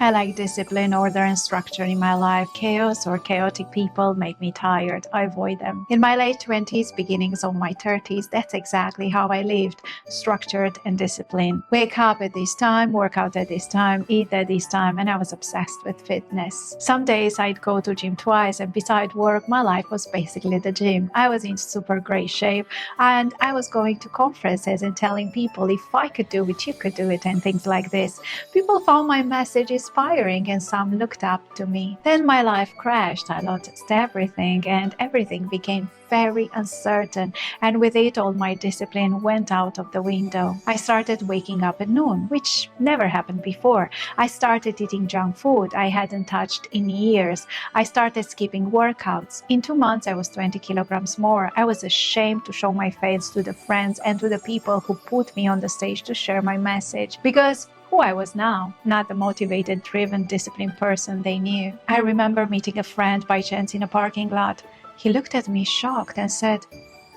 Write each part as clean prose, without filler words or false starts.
I like discipline, order, and structure in my life. Chaos or chaotic people make me tired. I avoid them. In my late 20s, beginnings of my 30s, that's exactly how I lived, structured and disciplined. Wake up at this time, work out at this time, eat at this time, and I was obsessed with fitness. Some days I'd go to gym twice, and beside work, my life was basically the gym. I was in super great shape, and I was going to conferences and telling people if I could do it, you could do it, and things like this. People found my message inspiring and some looked up to me. Then my life crashed. I lost everything and everything became very uncertain, and with it all my discipline went out of the window. I started waking up at noon, which never happened before. I started eating junk food I hadn't touched in years. I started skipping workouts. In 2 months I was 20 kilograms more. I was ashamed to show my face to the friends and to the people who put me on the stage to share my message, because who I was now, not the motivated, driven, disciplined person they knew. I remember meeting a friend by chance in a parking lot. He looked at me shocked and said,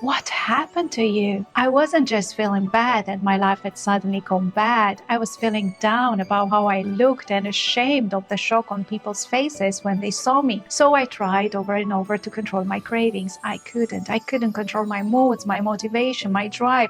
"What happened to you?" I wasn't just feeling bad that my life had suddenly gone bad. I was feeling down about how I looked and ashamed of the shock on people's faces when they saw me. So I tried over and over to control my cravings. I couldn't control my moods, my motivation, my drive.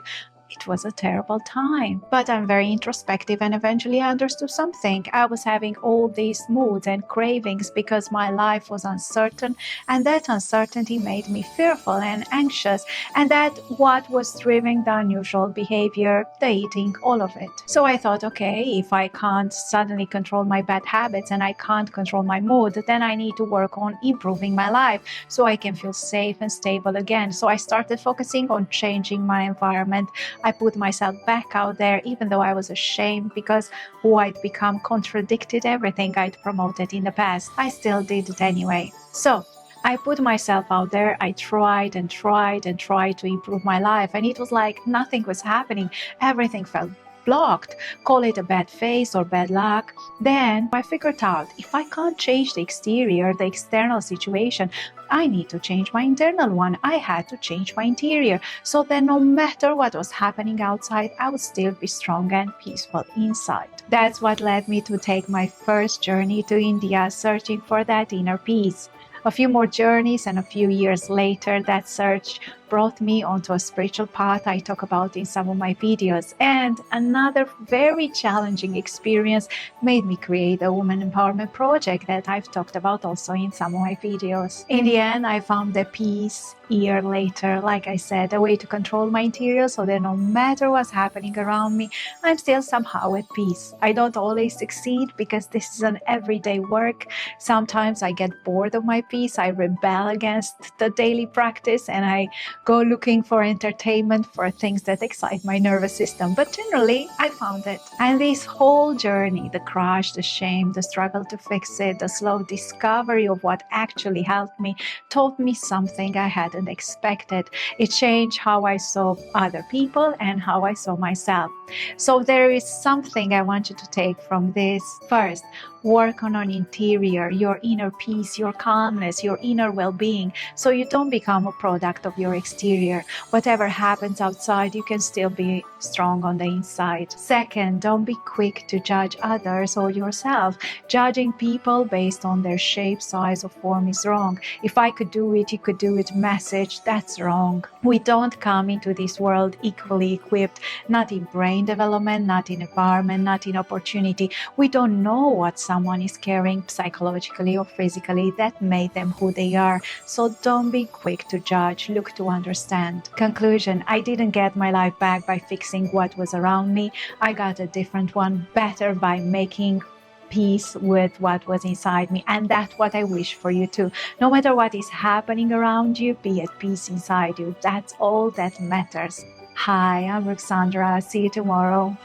It was a terrible time, but I'm very introspective and eventually I understood something. I was having all these moods and cravings because my life was uncertain, and that uncertainty made me fearful and anxious, and that what was driving the unusual behavior, the eating, all of it. So I thought, okay, if I can't suddenly control my bad habits and I can't control my mood, then I need to work on improving my life so I can feel safe and stable again. So I started focusing on changing my environment. I put myself back out there, even though I was ashamed because who I'd become contradicted everything I'd promoted in the past. I still did it anyway. So I put myself out there. I tried and tried and tried to improve my life, and it was like nothing was happening. Everything felt blocked. Call it a bad phase or bad luck. Then I figured out if I can't change the exterior, the external situation, I need to change my internal one. I had to change my interior so that no matter what was happening outside, I would still be strong and peaceful inside. That's what led me to take my first journey to India, searching for that inner peace. A few more journeys and a few years later, that search brought me onto a spiritual path I talk about in some of my videos. And another very challenging experience made me create a woman empowerment project that I've talked about also in some of my videos. In the end, I found the peace a year later. Like I said, a way to control my interior so that no matter what's happening around me, I'm still somehow at peace. I don't always succeed because this is an everyday work. Sometimes I get bored of my peace. I rebel against the daily practice and I go looking for entertainment, for things that excite my nervous system. But generally, I found it. And this whole journey, the crash, the shame, the struggle to fix it, the slow discovery of what actually helped me, taught me something I hadn't expected. It changed how I saw other people and how I saw myself. So there is something I want you to take from this. First, work on an interior, your inner peace, your calmness, your inner well-being, so you don't become a product of your exterior. Whatever happens outside, you can still be strong on the inside. Second, don't be quick to judge others or yourself. Judging people based on their shape, size, or form is wrong. If I could do it, you could do it message, that's wrong. We don't come into this world equally equipped, not in brain development, not in environment, not in opportunity. We don't know what someone is carrying psychologically or physically that made them who they are. So don't be quick to judge, look to understand. Conclusion, I didn't get my life back by fixing what was around me. I got a different one, better by making peace with what was inside me. And that's what I wish for you too. No matter what is happening around you, be at peace inside you. That's all that matters. Hi, I'm Ruxandra. See you tomorrow.